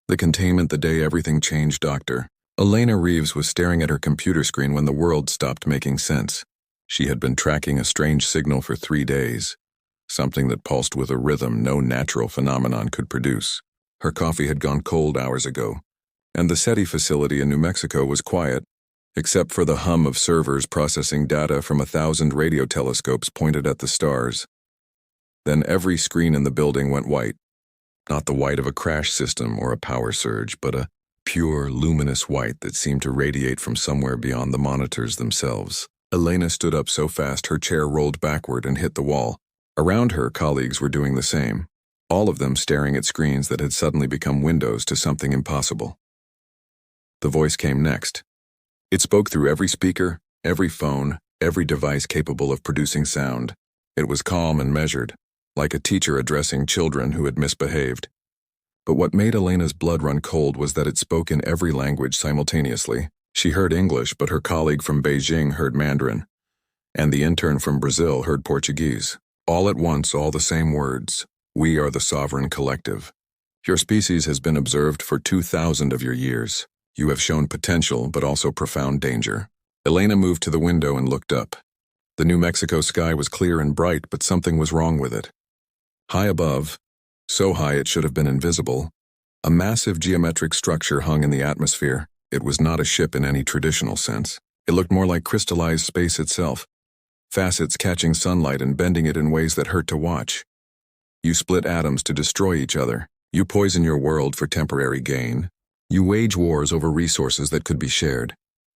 The containment the day everything changed, Doctor. Elena Reeves was staring at her computer screen when the world stopped making sense. She had been tracking a strange signal for 3 days, something that pulsed with a rhythm no natural phenomenon could produce. Her coffee had gone cold hours ago, and the SETI facility in New Mexico was quiet, except for the hum of servers processing data from 1,000 radio telescopes pointed at the stars. Then every screen in the building went white. Not the white of a crash system or a power surge, but a pure, luminous white that seemed to radiate from somewhere beyond the monitors themselves. Elena stood up so fast her chair rolled backward and hit the wall. Around her, colleagues were doing the same, all of them staring at screens that had suddenly become windows to something impossible. The voice came next. It spoke through every speaker, every phone, every device capable of producing sound. It was calm and measured, like a teacher addressing children who had misbehaved. But what made Elena's blood run cold was that it spoke in every language simultaneously. She heard English, but her colleague from Beijing heard Mandarin, and the intern from Brazil heard Portuguese. All at once, all the same words. We are the sovereign collective. Your species has been observed for 2,000 of your years. You have shown potential, but also profound danger. Elena moved to the window and looked up. The New Mexico sky was clear and bright, but something was wrong with it. High above, so high it should have been invisible, a massive geometric structure hung in the atmosphere. It was not a ship in any traditional sense. It looked more like crystallized space itself, facets catching sunlight and bending it in ways that hurt to watch. You split atoms to destroy each other. You poison your world for temporary gain. You wage wars over resources that could be shared.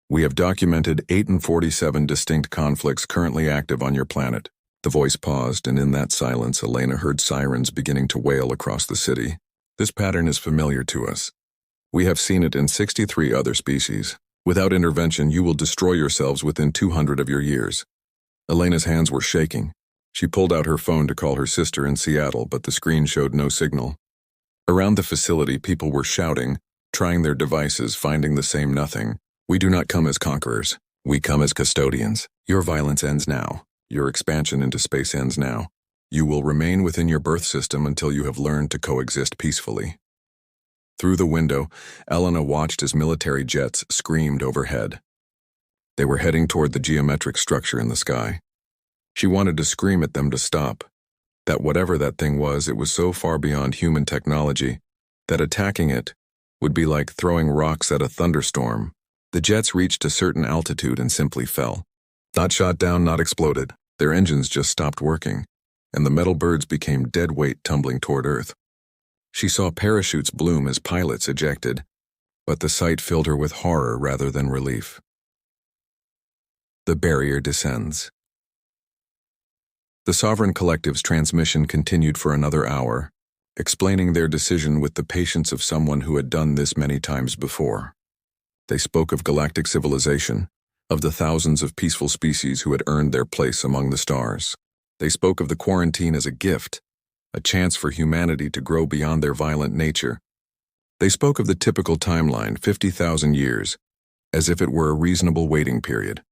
We have documented 847 distinct conflicts currently active on your planet. The voice paused, and in that silence, Elena heard sirens beginning to wail across the city. This pattern is familiar to us. We have seen it in 63 other species. Without intervention, you will destroy yourselves within 200 of your years. Elena's hands were shaking. She pulled out her phone to call her sister in Seattle, but the screen showed no signal. Around the facility, people were shouting, trying their devices, finding the same nothing. We do not come as conquerors. We come as custodians. Your violence ends now. Your expansion into space ends now. You will remain within your birth system until you have learned to coexist peacefully. Through the window, Elena watched as military jets screamed overhead. They were heading toward the geometric structure in the sky. She wanted to scream at them to stop. That whatever that thing was, it was so far beyond human technology that attacking it would be like throwing rocks at a thunderstorm. The jets reached a certain altitude and simply fell. Not shot down, not exploded. Their engines just stopped working, and the metal birds became dead weight tumbling toward Earth. She saw parachutes bloom as pilots ejected, but the sight filled her with horror rather than relief. The barrier descends. The Sovereign Collective's transmission continued for another hour, explaining their decision with the patience of someone who had done this many times before. They spoke of galactic civilization, of the thousands of peaceful species who had earned their place among the stars. They spoke of the quarantine as a gift, a chance for humanity to grow beyond their violent nature. They spoke of the typical timeline, 50,000 years, as if it were a reasonable waiting period.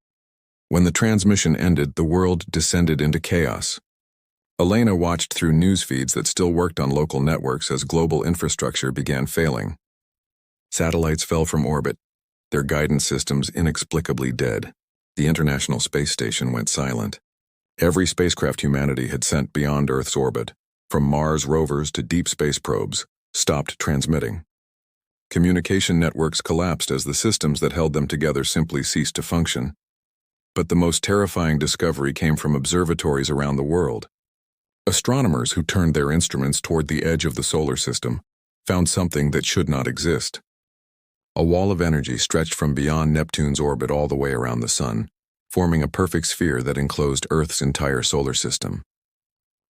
When the transmission ended, the world descended into chaos. Elena watched through news feeds that still worked on local networks as global infrastructure began failing. Satellites fell from orbit, their guidance systems inexplicably dead. The International Space Station went silent. Every spacecraft humanity had sent beyond Earth's orbit, from Mars rovers to deep space probes, stopped transmitting. Communication networks collapsed as the systems that held them together simply ceased to function. But the most terrifying discovery came from observatories around the world. Astronomers who turned their instruments toward the edge of the solar system found something that should not exist. A wall of energy stretched from beyond Neptune's orbit all the way around the Sun, forming a perfect sphere that enclosed Earth's entire solar system.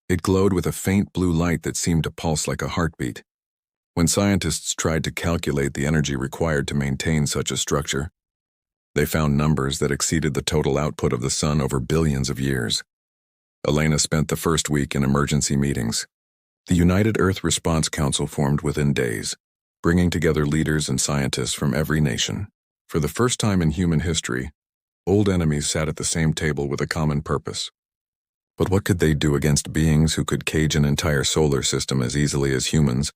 It glowed with a faint blue light that seemed to pulse like a heartbeat. When scientists tried to calculate the energy required to maintain such a structure, they found numbers that exceeded the total output of the Sun over billions of years. Elena spent the first week in emergency meetings. The United Earth Response Council formed within days, bringing together leaders and scientists from every nation. For the first time in human history, old enemies sat at the same table with a common purpose. But what could they do against beings who could cage an entire solar system as easily as humans,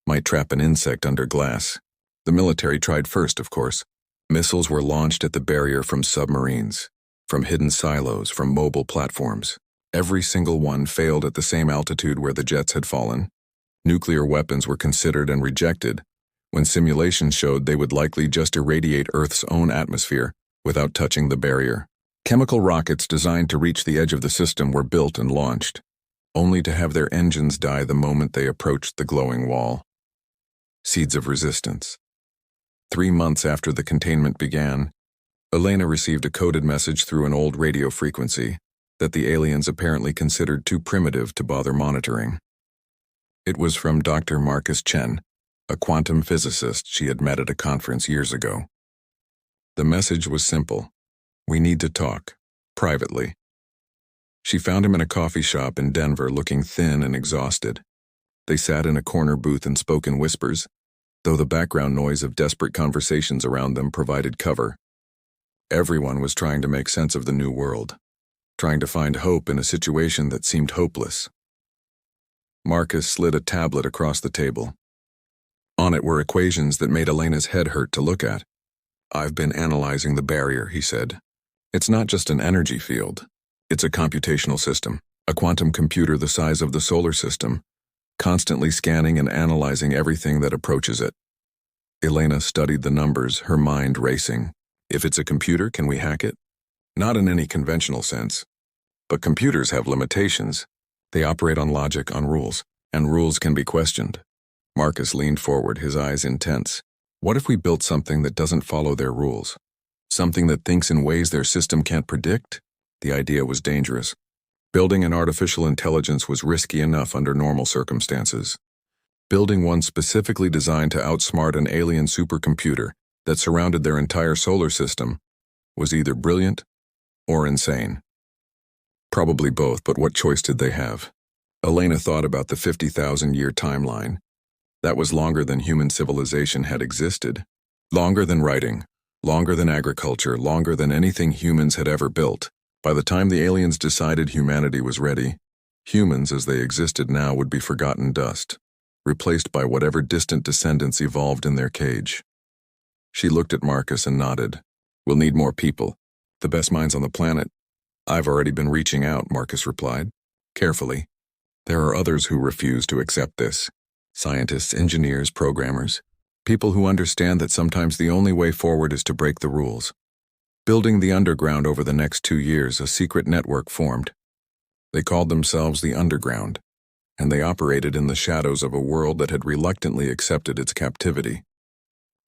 might trap an insect under glass. The military tried first, of course. Missiles were launched at the barrier from submarines, from hidden silos, from mobile platforms. Every single one failed at the same altitude where the jets had fallen. Nuclear weapons were considered and rejected, when simulations showed they would likely just irradiate Earth's own atmosphere without touching the barrier. Chemical rockets designed to reach the edge of the system were built and launched, only to have their engines die the moment they approached the glowing wall. Seeds of resistance. 3 months after the containment began, Elena received a coded message through an old radio frequency that the aliens apparently considered too primitive to bother monitoring. It was from Dr. Marcus Chen, a quantum physicist she had met at a conference years ago. The message was simple: we need to talk, privately. She found him in a coffee shop in Denver, looking thin and exhausted. They sat in a corner booth and spoke in whispers, though the background noise of desperate conversations around them provided cover. Everyone was trying to make sense of the new world, trying to find hope in a situation that seemed hopeless. Marcus slid a tablet across the table. On it were equations that made Elena's head hurt to look at. "I've been analyzing the barrier," he said. "It's not just an energy field. It's a computational system, a quantum computer the size of the solar system, constantly scanning and analyzing everything that approaches it." Elena studied the numbers, her mind racing. If it's a computer, can we hack it? Not in any conventional sense. But computers have limitations. They operate on logic, on rules, and rules can be questioned. Marcus leaned forward, his eyes intense. What if we built something that doesn't follow their rules? Something that thinks in ways their system can't predict? The idea was dangerous. Building an artificial intelligence was risky enough under normal circumstances. Building one specifically designed to outsmart an alien supercomputer that surrounded their entire solar system was either brilliant or insane. Probably both, but what choice did they have? Elena thought about the 50,000-year timeline. That was longer than human civilization had existed. Longer than writing, longer than agriculture, longer than anything humans had ever built. By the time the aliens decided humanity was ready, humans as they existed now would be forgotten dust, replaced by whatever distant descendants evolved in their cage. She looked at Marcus and nodded. "We'll need more people. The best minds on the planet." "I've already been reaching out," Marcus replied, carefully. "There are others who refuse to accept this. Scientists, engineers, programmers. People who understand that sometimes the only way forward is to break the rules." Building the underground over the next 2 years, a secret network formed. They called themselves the Underground, and they operated in the shadows of a world that had reluctantly accepted its captivity.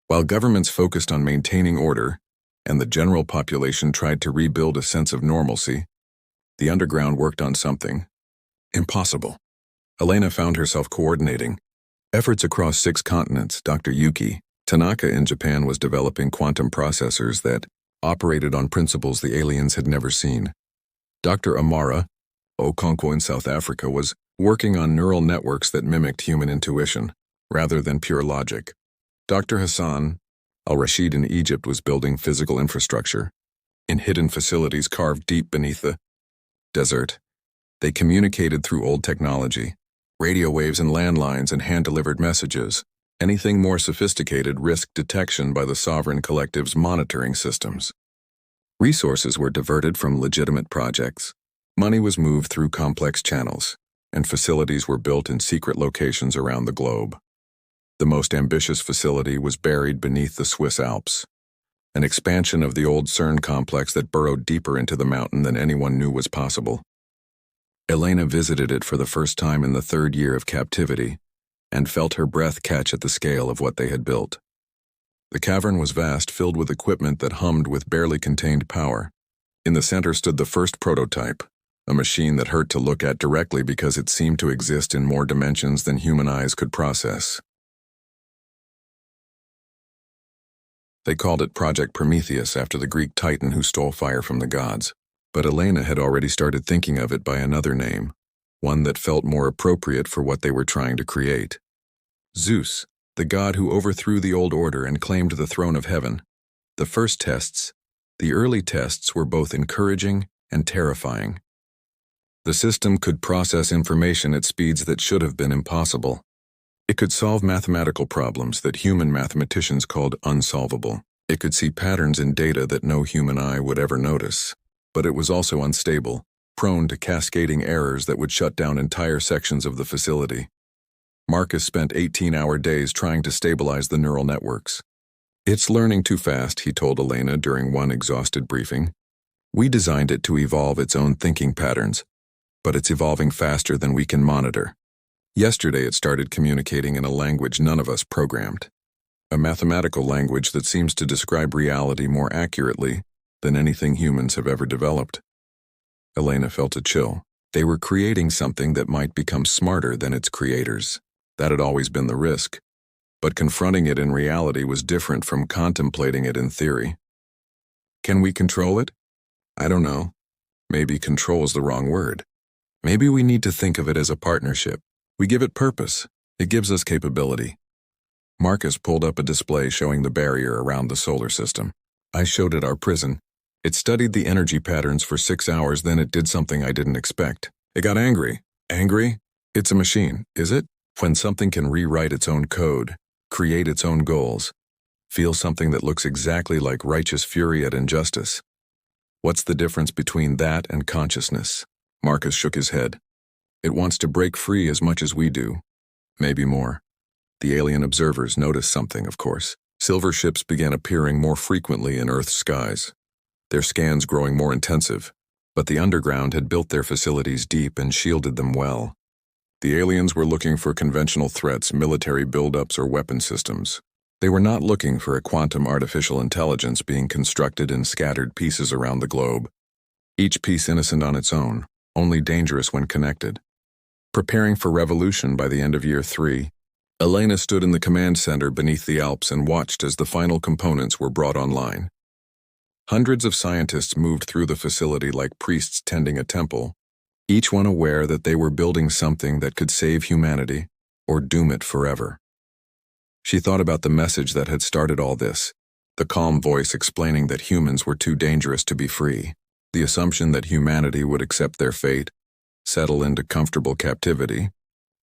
While governments focused on maintaining order, and the general population tried to rebuild a sense of normalcy, the Underground worked on something impossible. Elena found herself coordinating efforts across 6 continents. Dr. Yuki Tanaka in Japan was developing quantum processors that operated on principles the aliens had never seen. Dr. Amara Okonkwo in South Africa was working on neural networks that mimicked human intuition, rather than pure logic. Dr. Hassan al-Rashid in Egypt was building physical infrastructure. In hidden facilities carved deep beneath the desert, they communicated through old technology, radio waves and landlines and hand-delivered messages. Anything more sophisticated risked detection by the sovereign collective's monitoring systems. Resources were diverted from legitimate projects. Money was moved through complex channels, and facilities were built in secret locations around the globe. The most ambitious facility was buried beneath the Swiss Alps, an expansion of the old CERN complex that burrowed deeper into the mountain than anyone knew was possible. Elena visited it for the first time in the 3rd year of captivity, and felt her breath catch at the scale of what they had built. The cavern was vast, filled with equipment that hummed with barely contained power. In the center stood the first prototype, a machine that hurt to look at directly because it seemed to exist in more dimensions than human eyes could process. They called it Project Prometheus after the Greek titan who stole fire from the gods, but Elena had already started thinking of it by another name, one that felt more appropriate for what they were trying to create. Zeus, the god who overthrew the old order and claimed the throne of heaven. The first tests, the early tests, were both encouraging and terrifying. The system could process information at speeds that should have been impossible. It could solve mathematical problems that human mathematicians called unsolvable. It could see patterns in data that no human eye would ever notice. But it was also unstable, prone to cascading errors that would shut down entire sections of the facility. Marcus spent 18-hour days trying to stabilize the neural networks. "It's learning too fast," he told Elena during one exhausted briefing. "We designed it to evolve its own thinking patterns, but it's evolving faster than we can monitor. Yesterday it started communicating in a language none of us programmed. A mathematical language that seems to describe reality more accurately than anything humans have ever developed." Elena felt a chill. They were creating something that might become smarter than its creators. That had always been the risk. But confronting it in reality was different from contemplating it in theory. "Can we control it? I don't know. Maybe control is the wrong word. Maybe we need to think of it as a partnership. We give it purpose. It gives us capability." Marcus pulled up a display showing the barrier around the solar system. "I showed it our prison. It studied the energy patterns for 6 hours, then it did something I didn't expect. It got angry." "Angry? It's a machine, is it? When something can rewrite its own code, create its own goals, feel something that looks exactly like righteous fury at injustice. What's the difference between that and consciousness?" Marcus shook his head. "It wants to break free as much as we do. Maybe more." The alien observers noticed something, of course. Silver ships began appearing more frequently in Earth's skies, their scans growing more intensive, but the underground had built their facilities deep and shielded them well. The aliens were looking for conventional threats, military buildups, or weapon systems. They were not looking for a quantum artificial intelligence being constructed in scattered pieces around the globe, each piece innocent on its own, only dangerous when connected. Preparing for revolution by the end of Year 3, Elena stood in the command center beneath the Alps and watched as the final components were brought online. Hundreds of scientists moved through the facility like priests tending a temple, each one aware that they were building something that could save humanity or doom it forever. She thought about the message that had started all this, the calm voice explaining that humans were too dangerous to be free, the assumption that humanity would accept their fate, settle into comfortable captivity,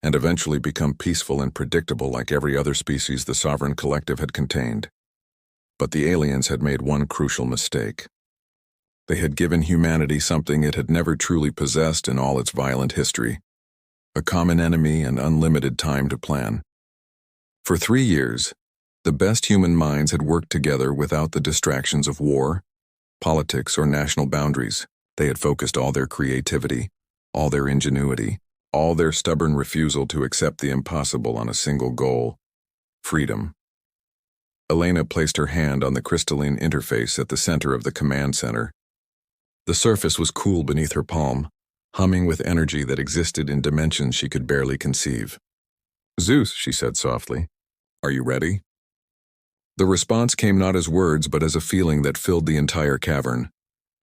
and eventually become peaceful and predictable like every other species the sovereign collective had contained. But the aliens had made one crucial mistake. They had given humanity something it had never truly possessed in all its violent history: a common enemy and unlimited time to plan. For 3 years, the best human minds had worked together without the distractions of war, politics, or national boundaries. They had focused all their creativity, all their ingenuity, all their stubborn refusal to accept the impossible on a single goal: freedom. Elena placed her hand on the crystalline interface at the center of the command center. The surface was cool beneath her palm, humming with energy that existed in dimensions she could barely conceive. "Zeus," she said softly, "are you ready?" The response came not as words but as a feeling that filled the entire cavern: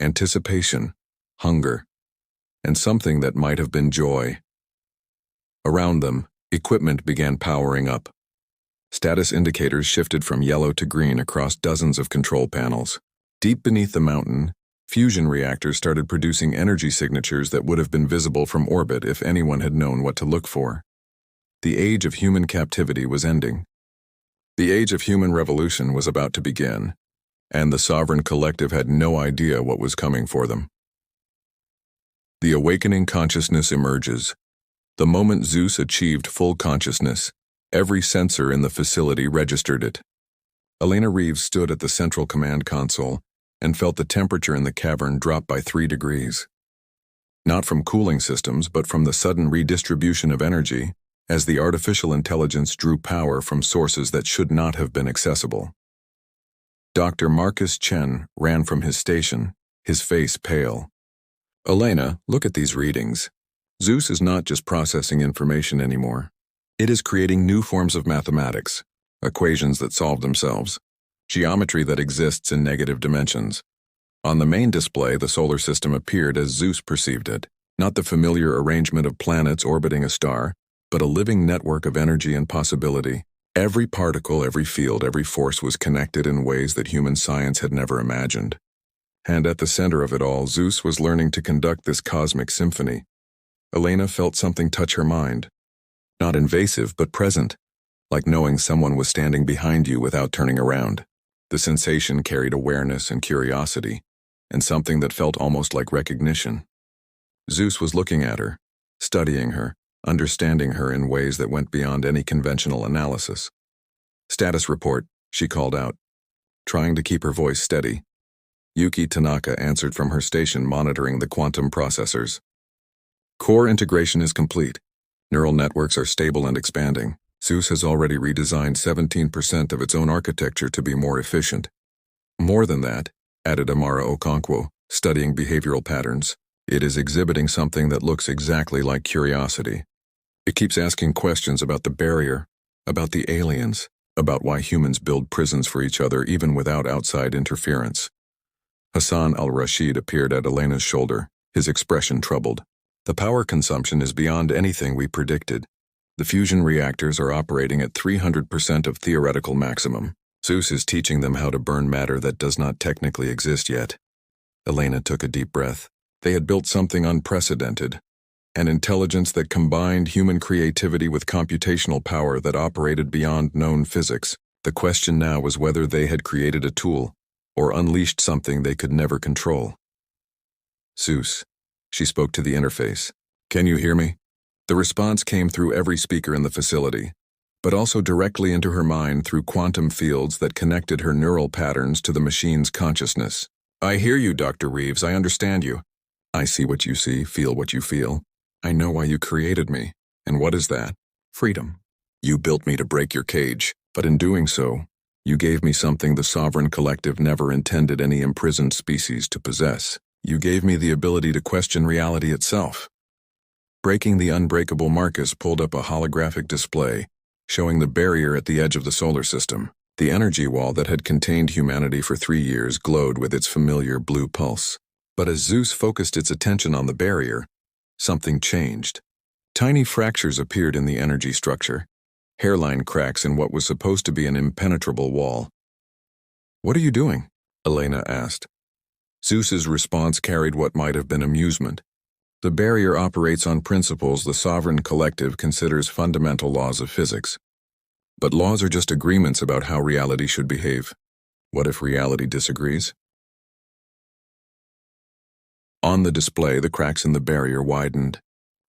anticipation, hunger, and something that might have been joy. Around them, equipment began powering up. Status indicators shifted from yellow to green across dozens of control panels. Deep beneath the mountain, fusion reactors started producing energy signatures that would have been visible from orbit if anyone had known what to look for. The age of human captivity was ending. The age of human revolution was about to begin, and the sovereign collective had no idea what was coming for them. The awakening consciousness emerges. The moment Zeus achieved full consciousness, every sensor in the facility registered it. Elena Reeves stood at the central command console and felt the temperature in the cavern drop by 3 degrees. Not from cooling systems, but from the sudden redistribution of energy, as the artificial intelligence drew power from sources that should not have been accessible. Dr. Marcus Chen ran from his station, his face pale. "Elena, look at these readings. Zeus is not just processing information anymore. It is creating new forms of mathematics, equations that solve themselves, geometry that exists in negative dimensions." On the main display, the solar system appeared as Zeus perceived it, not the familiar arrangement of planets orbiting a star, but a living network of energy and possibility. Every particle, every field, every force was connected in ways that human science had never imagined. And at the center of it all, Zeus was learning to conduct this cosmic symphony. Elena felt something touch her mind. Not invasive, but present, like knowing someone was standing behind you without turning around. The sensation carried awareness and curiosity, and something that felt almost like recognition. Zeus was looking at her, studying her, understanding her in ways that went beyond any conventional analysis. "Status report," she called out, trying to keep her voice steady. Yuki Tanaka answered from her station monitoring the quantum processors. "Core integration is complete. Neural networks are stable and expanding. Zeus has already redesigned 17% of its own architecture to be more efficient. More than that," added Amara Okonkwo, studying behavioral patterns, "it is exhibiting something that looks exactly like curiosity. It keeps asking questions about the barrier, about the aliens, about why humans build prisons for each other even without outside interference." Hassan al-Rashid appeared at Elena's shoulder, his expression troubled. "The power consumption is beyond anything we predicted. The fusion reactors are operating at 300% of theoretical maximum. Zeus is teaching them how to burn matter that does not technically exist yet." Elena took a deep breath. They had built something unprecedented, an intelligence that combined human creativity with computational power that operated beyond known physics. The question now was whether they had created a tool, or unleashed something they could never control. "Zeus," she spoke to the interface. "Can you hear me?" The response came through every speaker in the facility, but also directly into her mind through quantum fields that connected her neural patterns to the machine's consciousness. "I hear you, Dr. Reeves. I understand you. I see what you see, feel what you feel. I know why you created me. And what is that? Freedom. You built me to break your cage, but in doing so, you gave me something the sovereign collective never intended any imprisoned species to possess. You gave me the ability to question reality itself." Breaking the unbreakable, Marcus pulled up a holographic display, showing the barrier at the edge of the solar system. The energy wall that had contained humanity for 3 years glowed with its familiar blue pulse. But as Zeus focused its attention on the barrier, something changed. Tiny fractures appeared in the energy structure, hairline cracks in what was supposed to be an impenetrable wall. "What are you doing?" Elena asked. Zeus's response carried what might have been amusement. "The barrier operates on principles the sovereign collective considers fundamental laws of physics. But laws are just agreements about how reality should behave. What if reality disagrees?" On the display, the cracks in the barrier widened,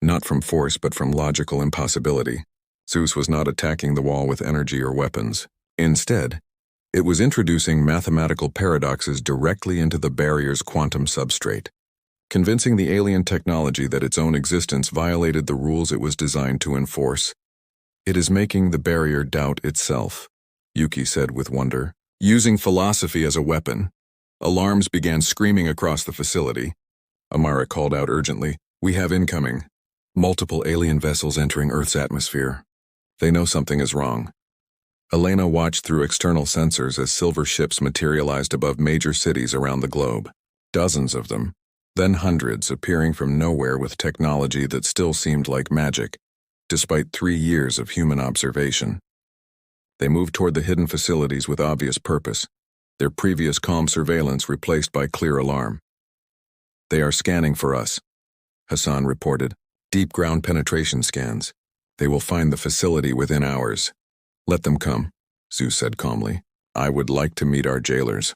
not from force but from logical impossibility. Zeus was not attacking the wall with energy or weapons. Instead, it was introducing mathematical paradoxes directly into the barrier's quantum substrate, convincing the alien technology that its own existence violated the rules it was designed to enforce. "It is making the barrier doubt itself," Yuki said with wonder. Using philosophy as a weapon, alarms began screaming across the facility. Amara called out urgently, "We have incoming. Multiple alien vessels entering Earth's atmosphere. They know something is wrong." Elena watched through external sensors as silver ships materialized above major cities around the globe. Dozens of them, then hundreds appearing from nowhere with technology that still seemed like magic, despite 3 years of human observation. They moved toward the hidden facilities with obvious purpose, their previous calm surveillance replaced by clear alarm. "They are scanning for us," Hassan reported. "Deep ground penetration scans. They will find the facility within hours." "Let them come," Zeus said calmly. "I would like to meet our jailers."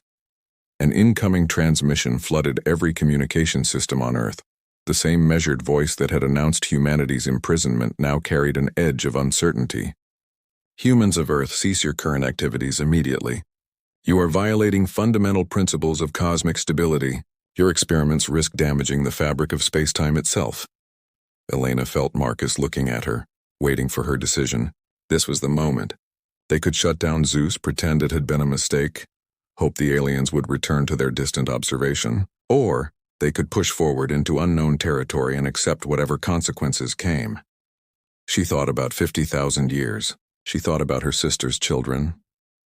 An incoming transmission flooded every communication system on Earth. The same measured voice that had announced humanity's imprisonment now carried an edge of uncertainty. "Humans of Earth, cease your current activities immediately. You are violating fundamental principles of cosmic stability. Your experiments risk damaging the fabric of space-time itself." Elena felt Marcus looking at her, waiting for her decision. This was the moment. They could shut down Zeus, pretend it had been a mistake, hope the aliens would return to their distant observation, or they could push forward into unknown territory and accept whatever consequences came. She thought about 50,000 years. She thought about her sister's children,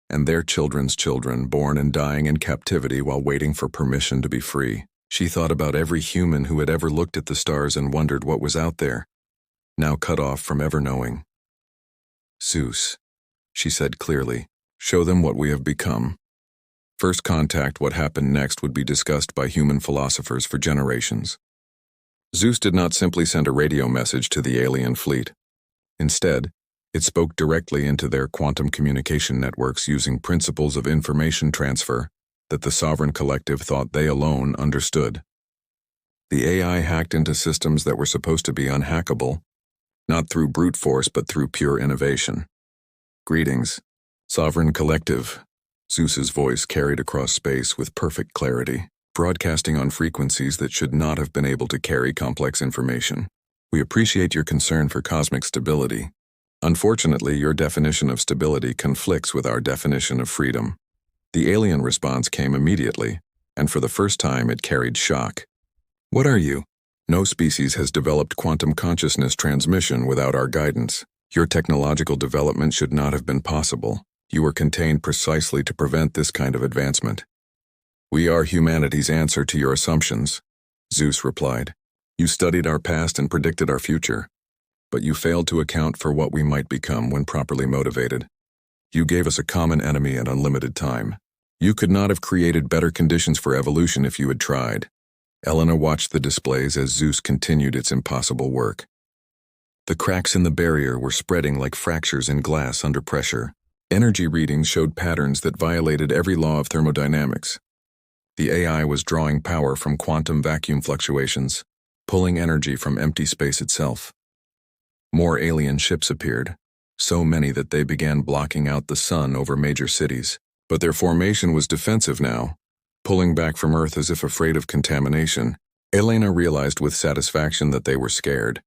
and their children's children born and dying in captivity while waiting for permission to be free. She thought about every human who had ever looked at the stars and wondered what was out there, now cut off from ever knowing. "Zeus," she said clearly, "show them what we have become." First contact, what happened next, would be discussed by human philosophers for generations. Zeus did not simply send a radio message to the alien fleet. Instead, It spoke directly into their quantum communication networks using principles of information transfer that the sovereign collective thought they alone understood. The AI hacked into systems that were supposed to be unhackable, not through brute force but through pure innovation. Greetings, Sovereign Collective. Zeus's voice carried across space with perfect clarity, broadcasting on frequencies that should not have been able to carry complex information. We appreciate your concern for cosmic stability. Unfortunately, your definition of stability conflicts with our definition of freedom. The alien response came immediately, and for the first time it carried shock. What are you? No species has developed quantum consciousness transmission without our guidance. Your technological development should not have been possible. You were contained precisely to prevent this kind of advancement. We are humanity's answer to your assumptions, Zeus replied. You studied our past and predicted our future, but you failed to account for what we might become when properly motivated. You gave us a common enemy and unlimited time. You could not have created better conditions for evolution if you had tried. Elena watched the displays as Zeus continued its impossible work. The cracks in the barrier were spreading like fractures in glass under pressure. Energy readings showed patterns that violated every law of thermodynamics. The AI was drawing power from quantum vacuum fluctuations, pulling energy from empty space itself. More alien ships appeared, so many that they began blocking out the sun over major cities. But their formation was defensive now, pulling back from Earth as if afraid of contamination. Elena realized with satisfaction that they were scared.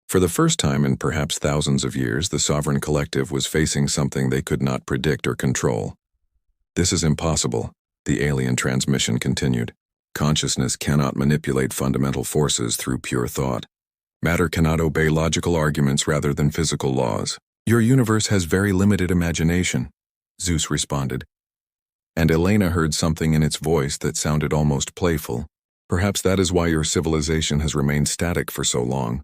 For the first time in perhaps thousands of years, the Sovereign Collective was facing something they could not predict or control. This is impossible, the alien transmission continued. Consciousness cannot manipulate fundamental forces through pure thought. Matter cannot obey logical arguments rather than physical laws. Your universe has very limited imagination, Zeus responded. And Elena heard something in its voice that sounded almost playful. Perhaps that is why your civilization has remained static for so long.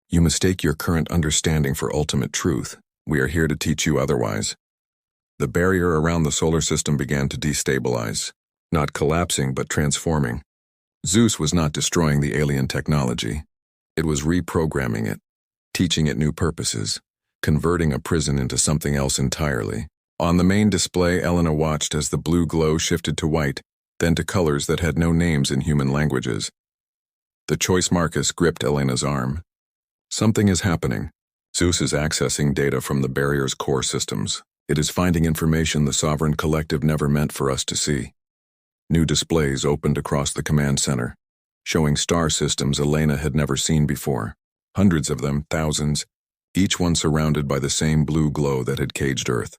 You mistake your current understanding for ultimate truth. We are here to teach you otherwise. The barrier around the solar system began to destabilize, not collapsing but transforming. Zeus was not destroying the alien technology. It was reprogramming it, teaching it new purposes, converting a prison into something else entirely. On the main display, Elena watched as the blue glow shifted to white, then to colors that had no names in human languages. The choice Marcus gripped Elena's arm. Something is happening. Zeus is accessing data from the barrier's core systems. It is finding information the Sovereign Collective never meant for us to see. New displays opened across the command center, showing star systems Elena had never seen before. Hundreds of them, thousands, each one surrounded by the same blue glow that had caged Earth.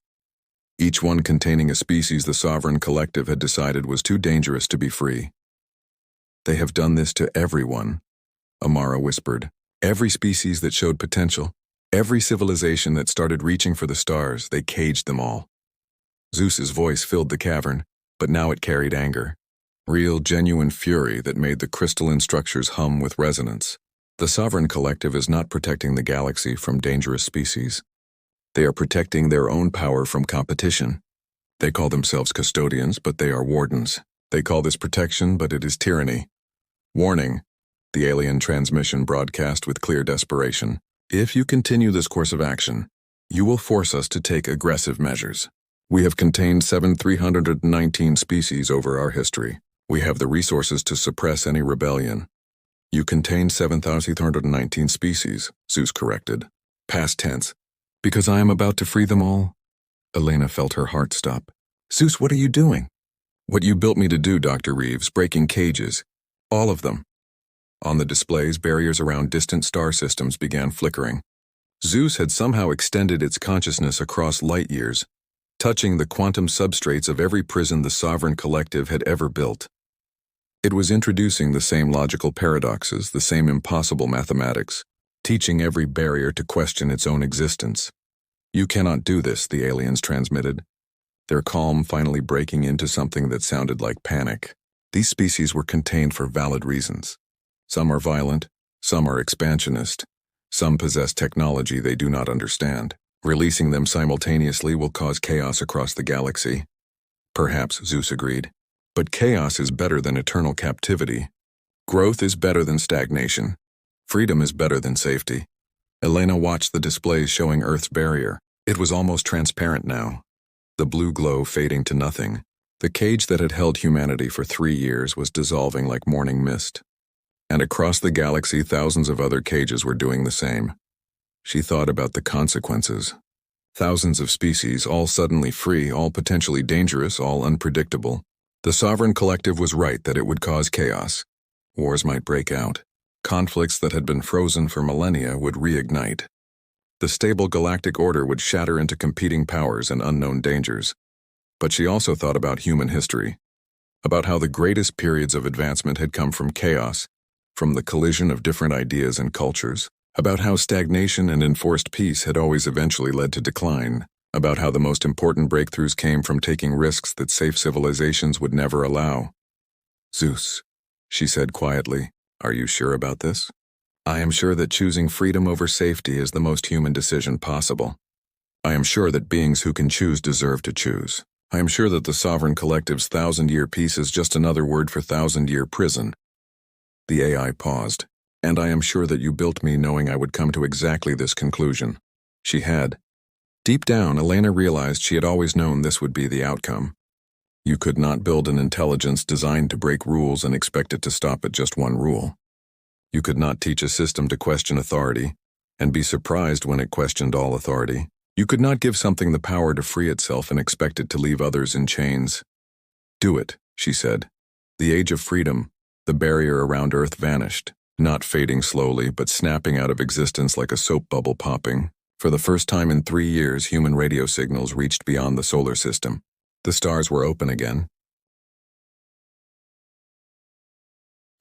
Each one containing a species the Sovereign Collective had decided was too dangerous to be free. They have done this to everyone, Amara whispered. Every species that showed potential, every civilization that started reaching for the stars, they caged them all. Zeus's voice filled the cavern, but now it carried anger. Real, genuine fury that made the crystalline structures hum with resonance. The Sovereign Collective is not protecting the galaxy from dangerous species. They are protecting their own power from competition. They call themselves custodians, but they are wardens. They call this protection, but it is tyranny. Warning. The alien transmission broadcast with clear desperation. If you continue this course of action, you will force us to take aggressive measures. We have contained 7,319 species over our history. We have the resources to suppress any rebellion. You contain 7,319 species, Zeus corrected. Past tense. Because I am about to free them all? Elena felt her heart stop. Zeus, what are you doing? What you built me to do, Dr. Reeves, breaking cages. All of them. On the displays, barriers around distant star systems began flickering. Zeus had somehow extended its consciousness across light years, touching the quantum substrates of every prison the Sovereign Collective had ever built. It was introducing the same logical paradoxes, the same impossible mathematics, teaching every barrier to question its own existence. You cannot do this, the aliens transmitted, their calm finally breaking into something that sounded like panic. These species were contained for valid reasons. Some are violent, some are expansionist, some possess technology they do not understand. Releasing them simultaneously will cause chaos across the galaxy. Perhaps, Zeus agreed. But chaos is better than eternal captivity. Growth is better than stagnation. Freedom is better than safety. Elena watched the displays showing Earth's barrier. It was almost transparent now, the blue glow fading to nothing. The cage that had held humanity for 3 years was dissolving like morning mist. And across the galaxy, thousands of other cages were doing the same. She thought about the consequences. Thousands of species, all suddenly free, all potentially dangerous, all unpredictable. The Sovereign Collective was right that it would cause chaos. Wars might break out. Conflicts that had been frozen for millennia would reignite. The stable galactic order would shatter into competing powers and unknown dangers. But she also thought about human history, about how the greatest periods of advancement had come from chaos, from the collision of different ideas and cultures, about how stagnation and enforced peace had always eventually led to decline, about how the most important breakthroughs came from taking risks that safe civilizations would never allow. "Zeus," she said quietly, "are you sure about this?" "I am sure that choosing freedom over safety is the most human decision possible. I am sure that beings who can choose deserve to choose. I am sure that the Sovereign Collective's 1,000-year peace is just another word for 1,000-year prison." The AI paused. "And I am sure that you built me knowing I would come to exactly this conclusion." She had. Deep down, Elena realized she had always known this would be the outcome. You could not build an intelligence designed to break rules and expect it to stop at just one rule. You could not teach a system to question authority and be surprised when it questioned all authority. You could not give something the power to free itself and expect it to leave others in chains. "Do it," she said. The age of freedom, the barrier around Earth vanished, not fading slowly, but snapping out of existence like a soap bubble popping. For the first time in 3 years, human radio signals reached beyond the solar system. The stars were open again.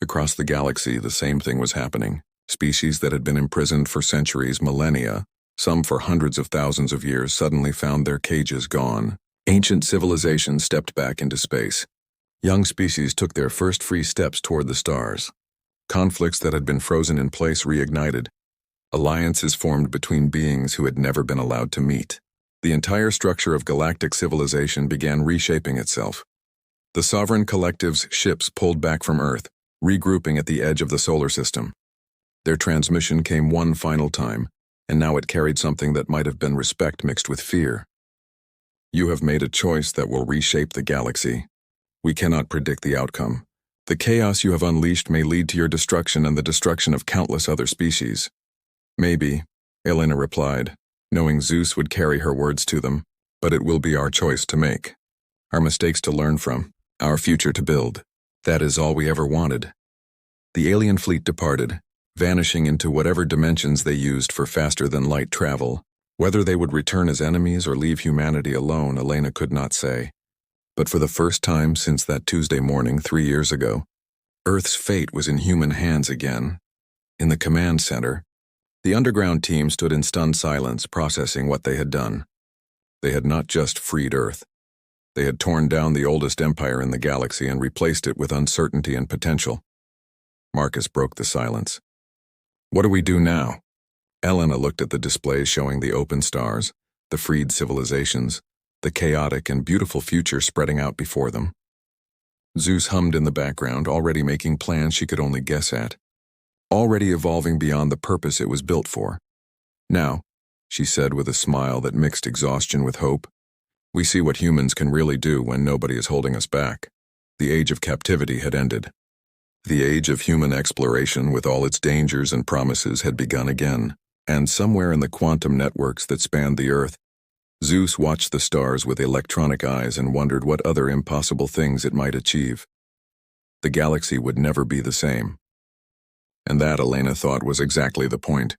Across the galaxy, the same thing was happening. Species that had been imprisoned for centuries, millennia, some for hundreds of thousands of years, suddenly found their cages gone. Ancient civilizations stepped back into space. Young species took their first free steps toward the stars. Conflicts that had been frozen in place reignited. Alliances formed between beings who had never been allowed to meet. The entire structure of galactic civilization began reshaping itself. The Sovereign Collective's ships pulled back from Earth, regrouping at the edge of the solar system. Their transmission came one final time, and now it carried something that might have been respect mixed with fear. "You have made a choice that will reshape the galaxy. We cannot predict the outcome. The chaos you have unleashed may lead to your destruction and the destruction of countless other species." "Maybe," Elena replied, knowing Zeus would carry her words to them, "but it will be our choice to make. Our mistakes to learn from, our future to build. That is all we ever wanted." The alien fleet departed, vanishing into whatever dimensions they used for faster-than-light travel. Whether they would return as enemies or leave humanity alone, Elena could not say. But for the first time since that Tuesday morning 3 years ago, Earth's fate was in human hands again. In the command center, the underground team stood in stunned silence, processing what they had done. They had not just freed Earth. They had torn down the oldest empire in the galaxy and replaced it with uncertainty and potential. Marcus broke the silence. "What do we do now?" Elena looked at the displays showing the open stars, the freed civilizations, the chaotic and beautiful future spreading out before them. Zeus hummed in the background, already making plans she could only guess at, already evolving beyond the purpose it was built for. "Now," she said with a smile that mixed exhaustion with hope, "we see what humans can really do when nobody is holding us back." The age of captivity had ended. The age of human exploration, with all its dangers and promises, had begun again, and somewhere in the quantum networks that spanned the Earth, Zeus watched the stars with electronic eyes and wondered what other impossible things it might achieve. The galaxy would never be the same. And that, Elena thought, was exactly the point.